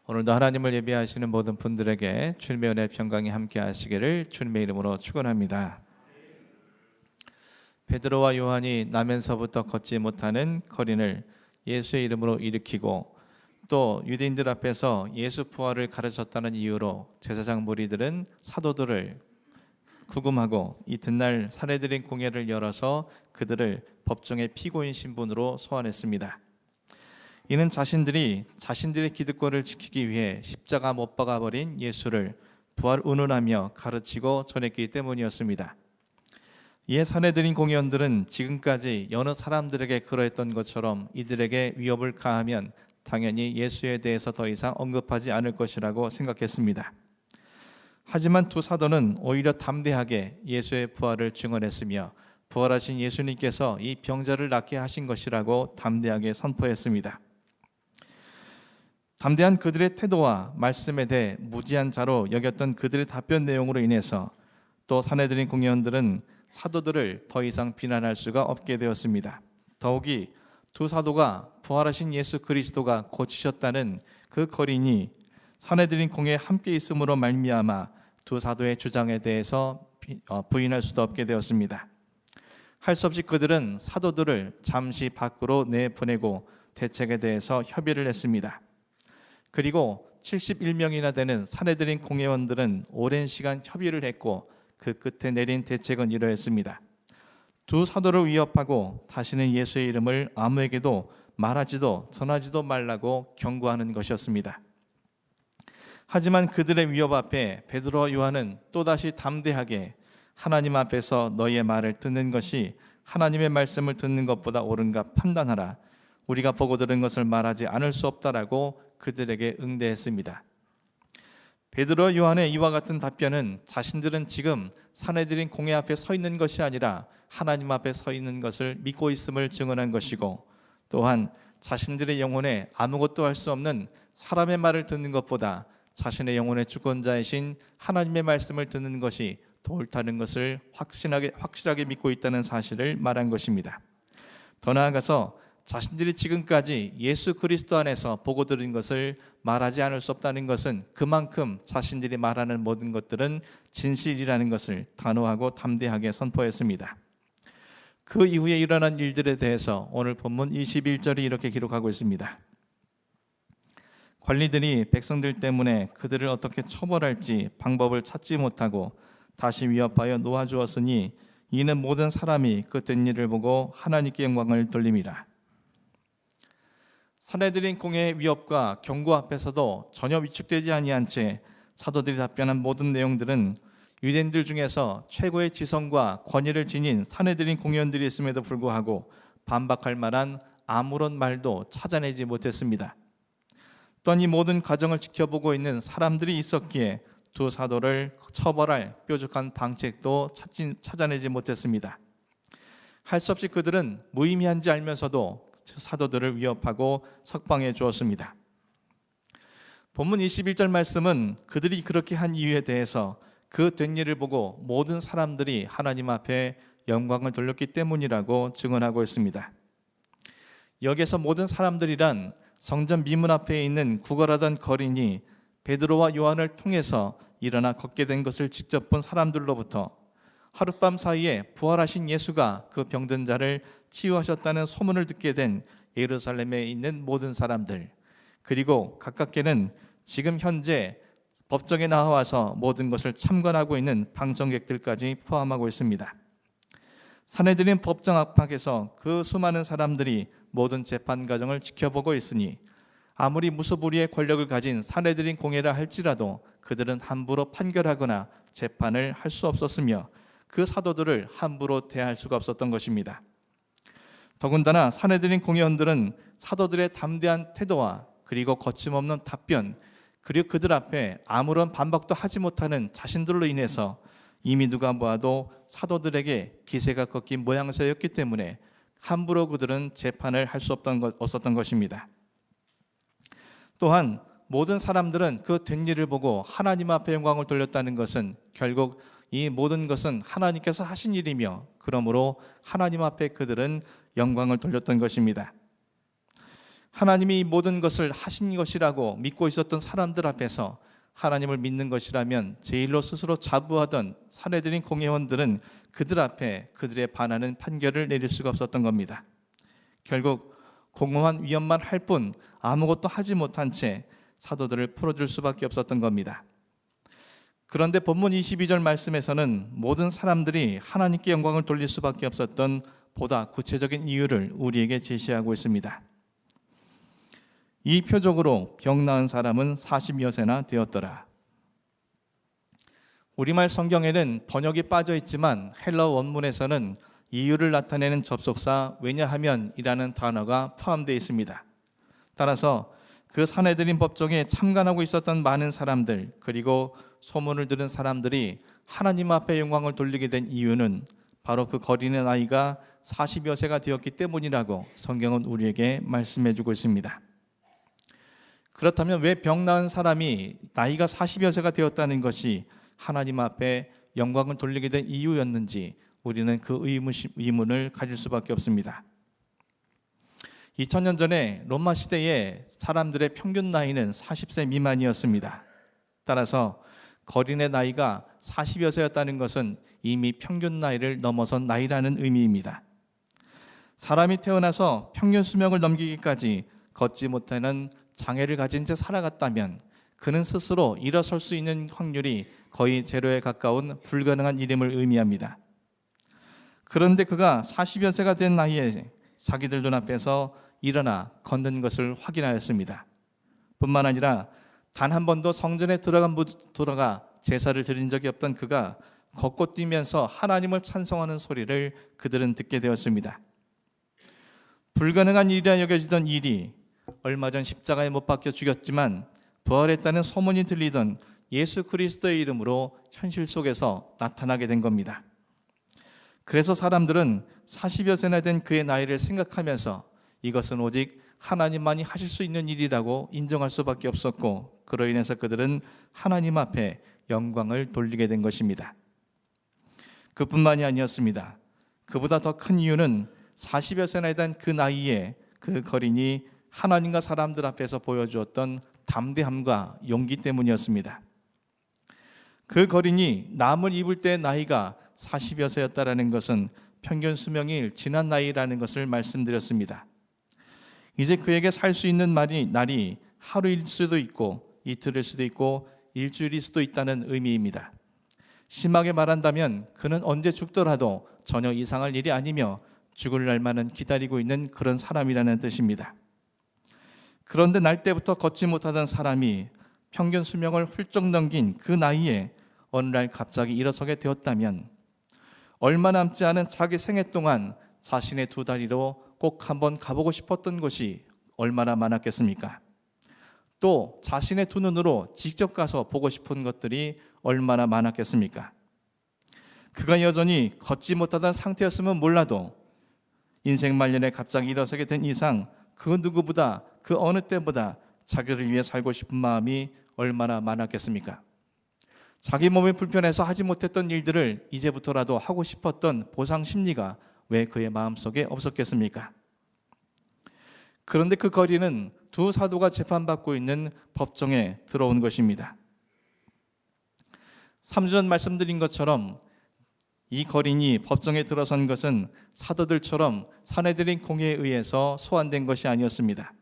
오늘도 하나님을 예배하시는 모든 분들에게 주님의 은혜 평강이 함께 하시기를 주님의 이름으로 축원합니다. 베드로와 요한이 나면서부터 걷지 못하는 거린을 예수의 이름으로 일으키고 또 유대인들 앞에서 예수 부활을 가르쳤다는 이유로 제사장 무리들은 사도들을 구금하고 이튿날 사내들인 공회를 열어서 그들을 법정의 피고인 신분으로 소환했습니다. 이는 자신들의 기득권을 지키기 위해 십자가 못 박아버린 예수를 부활 운운하며 가르치고 전했기 때문이었습니다. 이에 사내들인 공회원들은 지금까지 여느 사람들에게 그러했던 것처럼 이들에게 위협을 가하면 당연히 예수에 대해서 더 이상 언급하지 않을 것이라고 생각했습니다. 하지만 두 사도는 오히려 담대하게 예수의 부활을 증언했으며 부활하신 예수님께서 이 병자를 낫게 하신 것이라고 담대하게 선포했습니다. 담대한 그들의 태도와 말씀에 대해 무지한 자로 여겼던 그들의 답변 내용으로 인해서 또 사내들인 공회원들은 사도들을 더 이상 비난할 수가 없게 되었습니다. 더욱이 두 사도가 부활하신 예수 그리스도가 고치셨다는 그 거린이 사내들인 공회에 함께 있음으로 말미암아 두 사도의 주장에 대해서 부인할 수도 없게 되었습니다. 할 수 없이 그들은 사도들을 잠시 밖으로 내보내고 대책에 대해서 협의를 했습니다. 그리고 71명이나 되는 사내들인 공회원들은 오랜 시간 협의를 했고 그 끝에 내린 대책은 이러했습니다. 두 사도를 위협하고 다시는 예수의 이름을 아무에게도 말하지도 전하지도 말라고 경고하는 것이었습니다. 하지만 그들의 위협 앞에 베드로와 요한은 또다시 담대하게 하나님 앞에서 너희의 말을 듣는 것이 하나님의 말씀을 듣는 것보다 옳은가 판단하라. 우리가 보고 들은 것을 말하지 않을 수 없다라고 그들에게 응대했습니다. 베드로와 요한의 이와 같은 답변은 자신들은 지금 사내들인 공회 앞에 서 있는 것이 아니라 하나님 앞에 서 있는 것을 믿고 있음을 증언한 것이고 또한 자신들의 영혼에 아무것도 할 수 없는 사람의 말을 듣는 것보다 자신의 영혼의 주권자이신 하나님의 말씀을 듣는 것이 더 옳다는 것을 확실하게 믿고 있다는 사실을 말한 것입니다. 더 나아가서 자신들이 지금까지 예수 그리스도 안에서 보고 들은 것을 말하지 않을 수 없다는 것은 그만큼 자신들이 말하는 모든 것들은 진실이라는 것을 단호하고 담대하게 선포했습니다. 그 이후에 일어난 일들에 대해서 오늘 본문 21절이 이렇게 기록하고 있습니다. 관리들이 백성들 때문에 그들을 어떻게 처벌할지 방법을 찾지 못하고 다시 위협하여 놓아주었으니 이는 모든 사람이 그 된 일을 보고 하나님께 영광을 돌림이라. 사내들인 공회의 위협과 경고 앞에서도 전혀 위축되지 아니한 채 사도들이 답변한 모든 내용들은 유대인들 중에서 최고의 지성과 권위를 지닌 사내들인 공회원들이 있음에도 불구하고 반박할 만한 아무런 말도 찾아내지 못했습니다. 또한 이 모든 과정을 지켜보고 있는 사람들이 있었기에 두 사도를 처벌할 뾰족한 방책도 찾아내지 못했습니다. 할 수 없이 그들은 무의미한지 알면서도 사도들을 위협하고 석방해 주었습니다. 본문 21절 말씀은 그들이 그렇게 한 이유에 대해서 그 된 일을 보고 모든 사람들이 하나님 앞에 영광을 돌렸기 때문이라고 증언하고 있습니다. 여기에서 모든 사람들이란 성전 미문 앞에 있는 구걸하던 거린이 베드로와 요한을 통해서 일어나 걷게 된 것을 직접 본 사람들로부터 하룻밤 사이에 부활하신 예수가 그 병든 자를 치유하셨다는 소문을 듣게 된 예루살렘에 있는 모든 사람들, 그리고 가깝게는 지금 현재 법정에 나와서 모든 것을 참관하고 있는 방청객들까지 포함하고 있습니다. 사내들인 법정 앞에서 그 수많은 사람들이 모든 재판 과정을 지켜보고 있으니 아무리 무소불위의 권력을 가진 사내들인 공회라 할지라도 그들은 함부로 판결하거나 재판을 할 수 없었으며 그 사도들을 함부로 대할 수가 없었던 것입니다. 더군다나 사내들인 공회원들은 사도들의 담대한 태도와 그리고 거침없는 답변, 그리고 그들 앞에 아무런 반박도 하지 못하는 자신들로 인해서 이미 누가 보아도 사도들에게 기세가 꺾인 모양새였기 때문에 함부로 그들은 재판을 할 수 없었던 것입니다. 또한 모든 사람들은 그 된 일을 보고 하나님 앞에 영광을 돌렸다는 것은 결국 이 모든 것은 하나님께서 하신 일이며 그러므로 하나님 앞에 그들은 영광을 돌렸던 것입니다. 하나님이 모든 것을 하신 것이라고 믿고 있었던 사람들 앞에서 하나님을 믿는 것이라면 제일로 스스로 자부하던 사내들인 공회원들은 그들 앞에 그들의 반하는 판결을 내릴 수가 없었던 겁니다. 결국 공허한 위험만 할 뿐 아무것도 하지 못한 채 사도들을 풀어줄 수밖에 없었던 겁니다. 그런데 본문 22절 말씀에서는 모든 사람들이 하나님께 영광을 돌릴 수밖에 없었던 보다 구체적인 이유를 우리에게 제시하고 있습니다. 이 표적으로 병 나은 사람은 40여세나 되었더라. 우리말 성경에는 번역이 빠져 있지만 헬라어 원문에서는 이유를 나타내는 접속사 왜냐하면이라는 단어가 포함되어 있습니다. 따라서 그 사내들인 법정에 참관하고 있었던 많은 사람들, 그리고 소문을 들은 사람들이 하나님 앞에 영광을 돌리게 된 이유는 바로 그 거린의 나이가 40여 세가 되었기 때문이라고 성경은 우리에게 말씀해 주고 있습니다. 그렇다면 왜 병 나은 사람이 나이가 40여 세가 되었다는 것이 하나님 앞에 영광을 돌리게 된 이유였는지 우리는 그 의문을 가질 수밖에 없습니다. 2000년 전에 로마 시대에 사람들의 평균 나이는 40세 미만이었습니다. 따라서 거린의 나이가 40여 세였다는 것은 이미 평균 나이를 넘어선 나이라는 의미입니다. 사람이 태어나서 평균 수명을 넘기기까지 걷지 못하는 장애를 가진 채 살아갔다면 그는 스스로 일어설 수 있는 확률이 거의 제로에 가까운 불가능한 일임을 의미합니다. 그런데 그가 40여 세가 된 나이에 자기들 눈앞에서 일어나 걷는 것을 확인하였습니다. 뿐만 아니라 단 한 번도 성전에 들어가 제사를 드린 적이 없던 그가 걷고 뛰면서 하나님을 찬송하는 소리를 그들은 듣게 되었습니다. 불가능한 일이라 여겨지던 일이 얼마 전 십자가에 못 박혀 죽였지만 부활했다는 소문이 들리던 예수 그리스도의 이름으로 현실 속에서 나타나게 된 겁니다. 그래서 사람들은 40여 세나 된 그의 나이를 생각하면서 이것은 오직 하나님만이 하실 수 있는 일이라고 인정할 수밖에 없었고, 그로 인해서 그들은 하나님 앞에 영광을 돌리게 된 것입니다. 그뿐만이 아니었습니다. 그보다 더 큰 이유는 40여 세나 된 그 나이에 그 거린이 하나님과 사람들 앞에서 보여주었던 담대함과 용기 때문이었습니다. 그 거린이 남을 입을 때 나이가 40여 세였다라는 것은 평균 수명이 지난 나이라는 것을 말씀드렸습니다. 이제 그에게 살 수 있는 날이 하루일 수도 있고 이틀일 수도 있고 일주일일 수도 있다는 의미입니다. 심하게 말한다면 그는 언제 죽더라도 전혀 이상할 일이 아니며 죽을 날만은 기다리고 있는 그런 사람이라는 뜻입니다. 그런데 날 때부터 걷지 못하던 사람이 평균 수명을 훌쩍 넘긴 그 나이에 어느 날 갑자기 일어서게 되었다면 얼마 남지 않은 자기 생애 동안 자신의 두 다리로 꼭 한번 가보고 싶었던 곳이 얼마나 많았겠습니까? 또 자신의 두 눈으로 직접 가서 보고 싶은 것들이 얼마나 많았겠습니까? 그가 여전히 걷지 못하던 상태였으면 몰라도 인생 말년에 갑자기 일어서게 된 이상 그 누구보다 그 어느 때보다 자기를 위해 살고 싶은 마음이 얼마나 많았겠습니까? 자기 몸이 불편해서 하지 못했던 일들을 이제부터라도 하고 싶었던 보상 심리가 왜 그의 마음속에 없었겠습니까? 그런데 그 거리는 두 사도가 재판받고 있는 법정에 들어온 것입니다. 3주 전 말씀드린 것처럼 이 거린이 법정에 들어선 것은 사도들처럼 사내들인 공회에 의해서 소환된 것이 아니었습니다.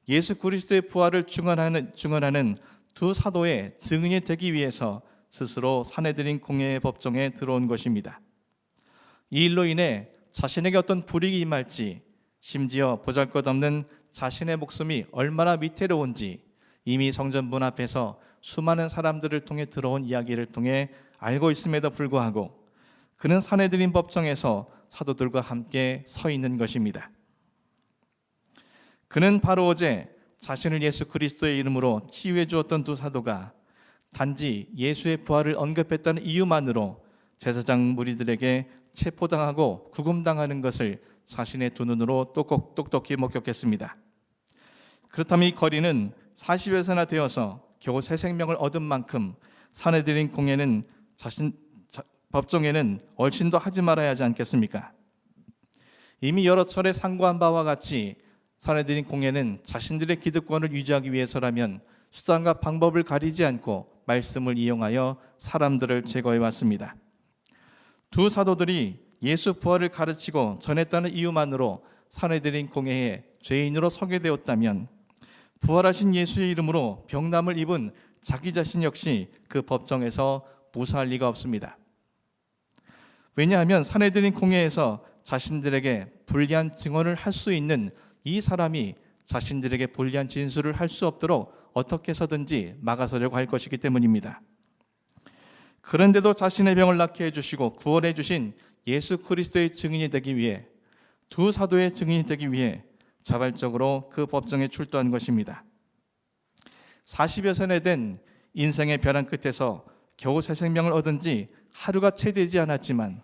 예수 그리스도의 부활을 증언하는 두 사도의 증인이 되기 위해서 스스로 사내들인 공회의 법정에 들어온 것입니다. 이 일로 인해 자신에게 어떤 불이익이 임할지, 심지어 보잘것없는 자신의 목숨이 얼마나 위태로운지 이미 성전 문 앞에서 수많은 사람들을 통해 들어온 이야기를 통해 알고 있음에도 불구하고 그는 사내들인 법정에서 사도들과 함께 서 있는 것입니다. 그는 바로 어제 자신을 예수 그리스도의 이름으로 치유해 주었던 두 사도가 단지 예수의 부활을 언급했다는 이유만으로 제사장 무리들에게 체포당하고 구금당하는 것을 자신의 두 눈으로 똑똑히 목격했습니다. 그렇다면 이 거리는 40여 세나 되어서 겨우 새 생명을 얻은 만큼 사내들인 공회는 법정에는 얼씬도 하지 말아야 하지 않겠습니까? 이미 여러 차례 상고한 바와 같이 사내들인 공예는 자신들의 기득권을 유지하기 위해서라면 수단과 방법을 가리지 않고 말씀을 이용하여 사람들을 제거해 왔습니다. 두 사도들이 예수 부활을 가르치고 전했다는 이유만으로 사내들인 공예에 죄인으로 서게 되었다면 부활하신 예수의 이름으로 병남을 입은 자기 자신 역시 그 법정에서 무사할 리가 없습니다. 왜냐하면 사내들인 공예에서 자신들에게 불리한 증언을 할 수 있는 이 사람이 자신들에게 불리한 진술을 할 수 없도록 어떻게 해서든지 막아서려고 할 것이기 때문입니다. 그런데도 자신의 병을 낫게 해주시고 구원해 주신 예수 그리스도의 증인이 되기 위해, 두 사도의 증인이 되기 위해 자발적으로 그 법정에 출두한 것입니다. 40여 세나 된 인생의 벼랑 끝에서 겨우 새 생명을 얻은 지 하루가 채 되지 않았지만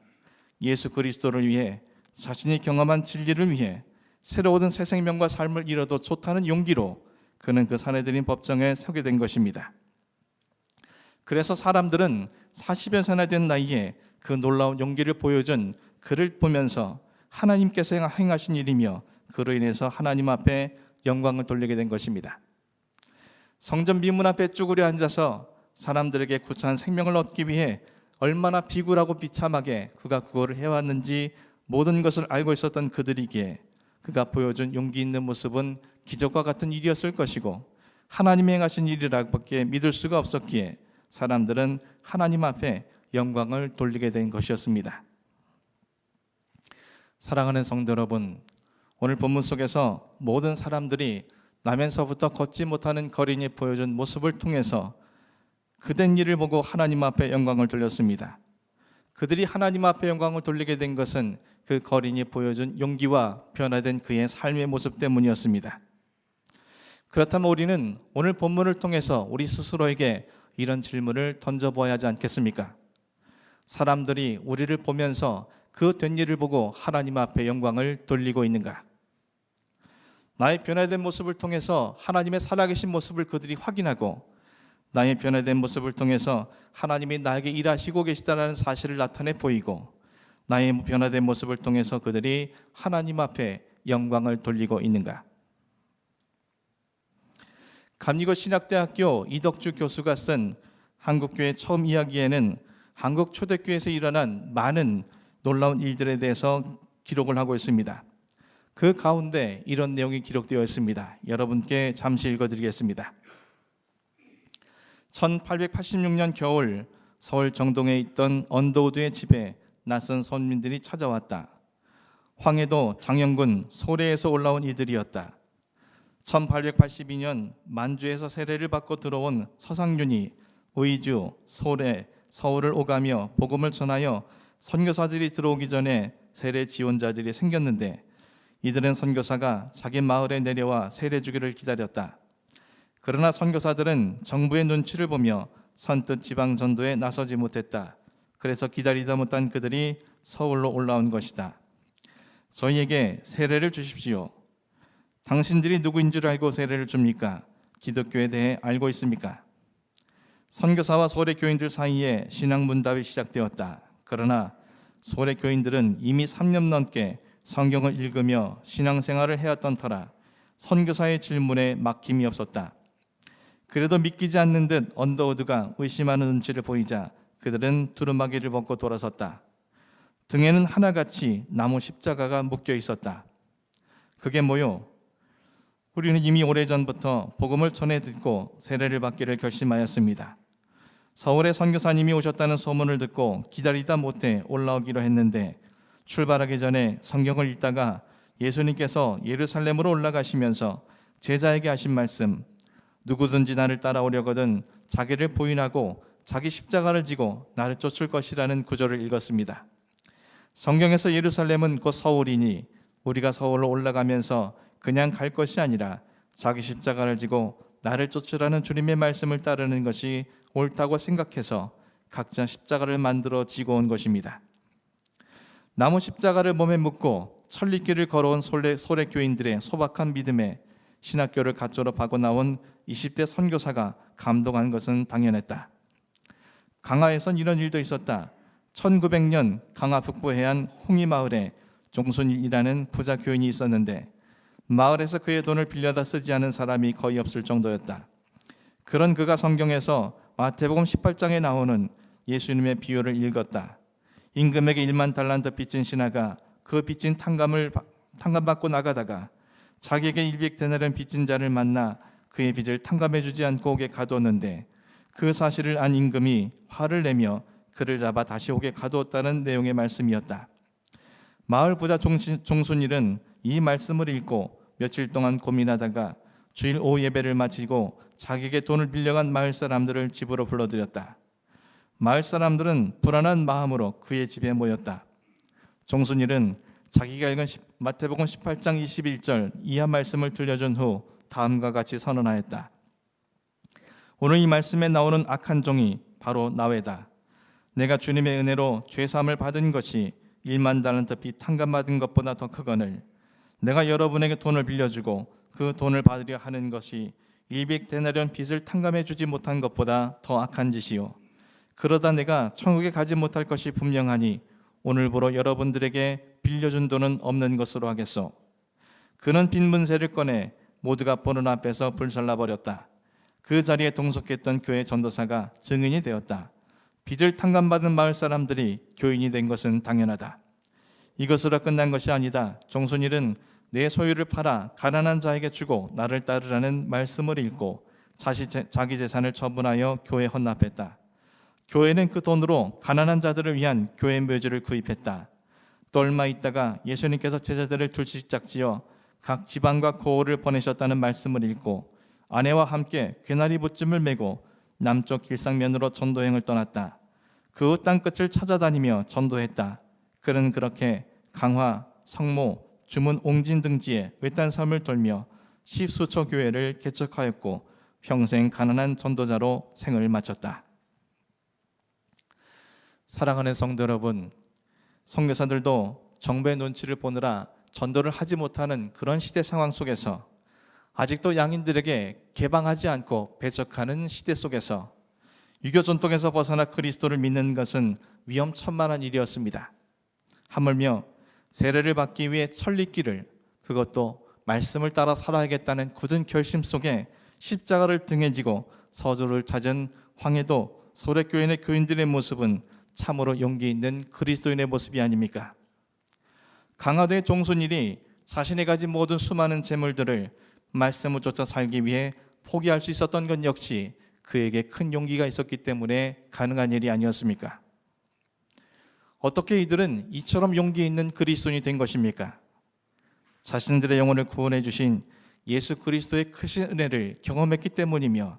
예수 그리스도를 위해, 자신이 경험한 진리를 위해 새로 얻은 새 생명과 삶을 잃어도 좋다는 용기로 그는 그 사내들인 법정에 서게 된 것입니다. 그래서 사람들은 40여 세나 된 나이에 그 놀라운 용기를 보여준 그를 보면서 하나님께서 행하신 일이며 그로 인해서 하나님 앞에 영광을 돌리게 된 것입니다. 성전 미문 앞에 쭈그려 앉아서 사람들에게 구차한 생명을 얻기 위해 얼마나 비굴하고 비참하게 그가 그거를 해왔는지 모든 것을 알고 있었던 그들이기에 그가 보여준 용기 있는 모습은 기적과 같은 일이었을 것이고 하나님이 행하신 일이라고밖에 믿을 수가 없었기에 사람들은 하나님 앞에 영광을 돌리게 된 것이었습니다. 사랑하는 성도 여러분, 오늘 본문 속에서 모든 사람들이 나면서부터 걷지 못하는 거린이 보여준 모습을 통해서 그된 일을 보고 하나님 앞에 영광을 돌렸습니다. 그들이 하나님 앞에 영광을 돌리게 된 것은 그 거린이 보여준 용기와 변화된 그의 삶의 모습 때문이었습니다. 그렇다면 우리는 오늘 본문을 통해서 우리 스스로에게 이런 질문을 던져보아야 하지 않겠습니까? 사람들이 우리를 보면서 그 된 일을 보고 하나님 앞에 영광을 돌리고 있는가? 나의 변화된 모습을 통해서 하나님의 살아계신 모습을 그들이 확인하고 나의 변화된 모습을 통해서 하나님이 나에게 일하시고 계시다는 사실을 나타내 보이고 나의 변화된 모습을 통해서 그들이 하나님 앞에 영광을 돌리고 있는가? 감리교 신학대학교 이덕주 교수가 쓴 한국교회 처음 이야기에는 한국 초대교회에서 일어난 많은 놀라운 일들에 대해서 기록을 하고 있습니다. 그 가운데 이런 내용이 기록되어 있습니다. 여러분께 잠시 읽어드리겠습니다. 1886년 겨울 서울 정동에 있던 언더우드의 집에 낯선 손님들이 찾아왔다. 황해도 장영군 소래에서 올라온 이들이었다. 1882년 만주에서 세례를 받고 들어온 서상윤이 의주, 소래, 서울을 오가며 복음을 전하여 선교사들이 들어오기 전에 세례 지원자들이 생겼는데 이들은 선교사가 자기 마을에 내려와 세례 주기를 기다렸다. 그러나 선교사들은 정부의 눈치를 보며 선뜻 지방 전도에 나서지 못했다. 그래서 기다리다 못한 그들이 서울로 올라온 것이다. 저희에게 세례를 주십시오. 당신들이 누구인 줄 알고 세례를 줍니까? 기독교에 대해 알고 있습니까? 선교사와 소래 교인들 사이에 신앙 문답이 시작되었다. 그러나 소래 교인들은 이미 3년 넘게 성경을 읽으며 신앙생활을 해왔던 터라 선교사의 질문에 막힘이 없었다. 그래도 믿기지 않는 듯 언더우드가 의심하는 눈치를 보이자 그들은 두루마기를 벗고 돌아섰다. 등에는 하나같이 나무 십자가가 묶여 있었다. 그게 뭐요? 우리는 이미 오래전부터 복음을 전해 듣고 세례를 받기를 결심하였습니다. 서울에 선교사님이 오셨다는 소문을 듣고 기다리다 못해 올라오기로 했는데 출발하기 전에 성경을 읽다가 예수님께서 예루살렘으로 올라가시면서 제자에게 하신 말씀, 누구든지 나를 따라오려거든 자기를 부인하고 자기 십자가를 지고 나를 쫓을 것이라는 구절을 읽었습니다. 성경에서 예루살렘은 곧 서울이니 우리가 서울로 올라가면서 그냥 갈 것이 아니라 자기 십자가를 지고 나를 쫓으라는 주님의 말씀을 따르는 것이 옳다고 생각해서 각자 십자가를 만들어 지고 온 것입니다. 나무 십자가를 몸에 묻고 천리길을 걸어온 소래 교인들의 소박한 믿음에 신학교를 갓 졸업하고 나온 20대 선교사가 감동한 것은 당연했다. 강화에선 이런 일도 있었다. 1900년 강화 북부 해안 홍이마을에 종순이라는 부자 교인이 있었는데 마을에서 그의 돈을 빌려다 쓰지 않은 사람이 거의 없을 정도였다. 그런 그가 성경에서 마태복음 18장에 나오는 예수님의 비유를 읽었다. 임금에게 1만 달란트 빚진 신하가 그 빚진 탕감받고 나가다가 자기에게 100데나리온 빚진 자를 만나 그의 빚을 탕감해 주지 않고 오게 가두었는데 그 사실을 안 임금이 화를 내며 그를 잡아 다시 오게 가두었다는 내용의 말씀이었다. 마을 부자 종순일은 이 말씀을 읽고 며칠 동안 고민하다가 주일 오후 예배를 마치고 자기에게 돈을 빌려간 마을 사람들을 집으로 불러들였다. 마을 사람들은 불안한 마음으로 그의 집에 모였다. 종순일은 자기가 읽은 마태복음 18장 21절 이하 말씀을 들려준 후 다음과 같이 선언하였다. 오늘 이 말씀에 나오는 악한 종이 바로 나외다. 내가 주님의 은혜로 죄사함을 받은 것이 1만 달란트 빚 탕감받은 것보다 더 크거늘 내가 여러분에게 돈을 빌려주고 그 돈을 받으려 하는 것이 100데나리온 빚을 탕감해 주지 못한 것보다 더 악한 짓이요 그러다 내가 천국에 가지 못할 것이 분명하니 오늘부로 여러분들에게 빌려준 돈은 없는 것으로 하겠소. 그는 빈 문새를 꺼내 모두가 보는 앞에서 불살라버렸다. 그 자리에 동석했던 교회 전도사가 증인이 되었다. 빚을 탕감받은 마을 사람들이 교인이 된 것은 당연하다. 이것으로 끝난 것이 아니다. 종순일은 내 소유를 팔아 가난한 자에게 주고 나를 따르라는 말씀을 읽고 자기 재산을 처분하여 교회에 헌납했다. 교회는 그 돈으로 가난한 자들을 위한 교회 묘지를 구입했다. 또 얼마 있다가 예수님께서 제자들을 둘씩 짝지어 각 지방과 고을을 보내셨다는 말씀을 읽고 아내와 함께 괴나리 봇짐을 메고 남쪽 길상면으로 전도행을 떠났다. 그 땅끝을 찾아다니며 전도했다. 그는 그렇게 강화, 성모, 주문, 옹진 등지에 외딴 삶을 돌며 십수초 교회를 개척하였고 평생 가난한 전도자로 생을 마쳤다. 사랑하는 성도 여러분, 선교사들도 정부의 눈치를 보느라 전도를 하지 못하는 그런 시대 상황 속에서 아직도 양인들에게 개방하지 않고 배척하는 시대 속에서 유교 전통에서 벗어나 그리스도를 믿는 것은 위험천만한 일이었습니다. 하물며 세례를 받기 위해 천리길을, 그것도 말씀을 따라 살아야겠다는 굳은 결심 속에 십자가를 등에 지고 서주를 찾은 황해도 소래교인의 교인들의 모습은 참으로 용기 있는 그리스도인의 모습이 아닙니까? 강화도의 종순일이 자신이 가진 모든 수많은 재물들을 말씀을 쫓아 살기 위해 포기할 수 있었던 것 역시 그에게 큰 용기가 있었기 때문에 가능한 일이 아니었습니까? 어떻게 이들은 이처럼 용기 있는 그리스도인이 된 것입니까? 자신들의 영혼을 구원해 주신 예수 그리스도의 크신 은혜를 경험했기 때문이며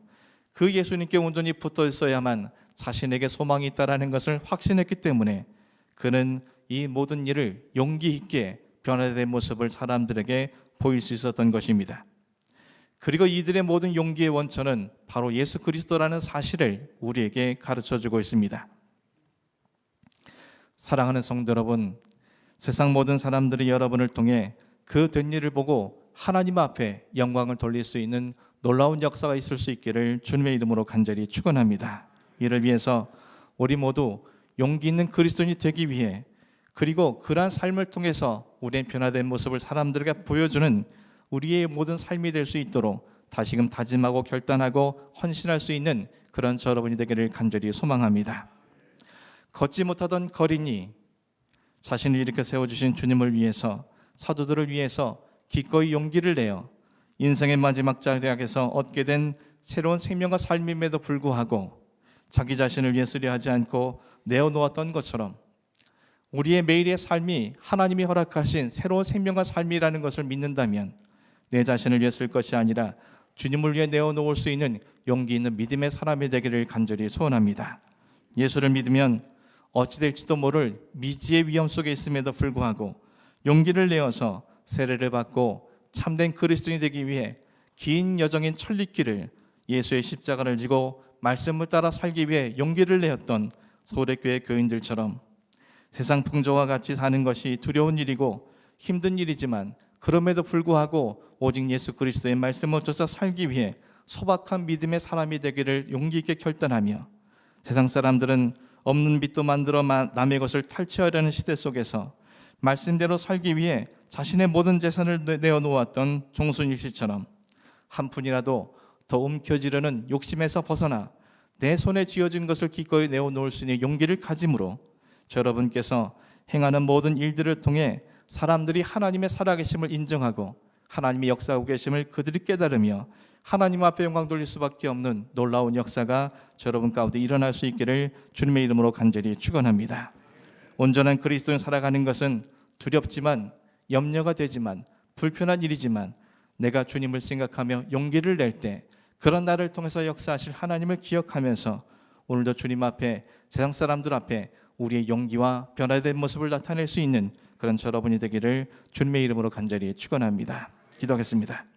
그 예수님께 온전히 붙어 있어야만 자신에게 소망이 있다는 것을 확신했기 때문에 그는 이 모든 일을 용기 있게 변화된 모습을 사람들에게 보일 수 있었던 것입니다. 그리고 이들의 모든 용기의 원천은 바로 예수 그리스도라는 사실을 우리에게 가르쳐주고 있습니다. 사랑하는 성도 여러분, 세상 모든 사람들이 여러분을 통해 그 된 일을 보고 하나님 앞에 영광을 돌릴 수 있는 놀라운 역사가 있을 수 있기를 주님의 이름으로 간절히 축원합니다. 이를 위해서 우리 모두 용기 있는 그리스도인이 되기 위해, 그리고 그러한 삶을 통해서 우리의 변화된 모습을 사람들에게 보여주는 우리의 모든 삶이 될 수 있도록 다시금 다짐하고 결단하고 헌신할 수 있는 그런 여러분이 되기를 간절히 소망합니다. 걷지 못하던 거린이 자신을 일으켜 세워주신 주님을 위해서, 사도들을 위해서 기꺼이 용기를 내어 인생의 마지막 자리에서 얻게 된 새로운 생명과 삶임에도 불구하고 자기 자신을 위해 쓰려 하지 않고 내어놓았던 것처럼 우리의 매일의 삶이 하나님이 허락하신 새로운 생명과 삶이라는 것을 믿는다면 내 자신을 위해 쓸 것이 아니라 주님을 위해 내어놓을 수 있는 용기 있는 믿음의 사람이 되기를 간절히 소원합니다. 예수를 믿으면 어찌 될지도 모를 미지의 위험 속에 있음에도 불구하고 용기를 내어서 세례를 받고 참된 그리스도인이 되기 위해 긴 여정인 천리길을 예수의 십자가를 지고 말씀을 따라 살기 위해 용기를 내었던 소래교회 교인들처럼 세상 풍조와 같이 사는 것이 두려운 일이고 힘든 일이지만 그럼에도 불구하고 오직 예수 그리스도의 말씀을 쫓아 살기 위해 소박한 믿음의 사람이 되기를 용기 있게 결단하며, 세상 사람들은 없는 빚도 만들어 남의 것을 탈취하려는 시대 속에서 말씀대로 살기 위해 자신의 모든 재산을 내어놓았던 종순일 씨처럼 한 푼이라도 더 움켜쥐려는 욕심에서 벗어나 내 손에 쥐어진 것을 기꺼이 내어놓을 수 있는 용기를 가짐으로 여러분께서 행하는 모든 일들을 통해 사람들이 하나님의 살아계심을 인정하고 하나님이 역사하고 계심을 그들이 깨달으며 하나님 앞에 영광 돌릴 수밖에 없는 놀라운 역사가 여러분 가운데 일어날 수 있기를 주님의 이름으로 간절히 축원합니다. 온전한 그리스도인 살아가는 것은 두렵지만 염려가 되지만 불편한 일이지만 내가 주님을 생각하며 용기를 낼 때 그런 나를 통해서 역사하실 하나님을 기억하면서 오늘도 주님 앞에 세상 사람들 앞에 우리의 용기와 변화된 모습을 나타낼 수 있는 그런 여러분이 되기를 주님의 이름으로 간절히 축원합니다. 기도하겠습니다.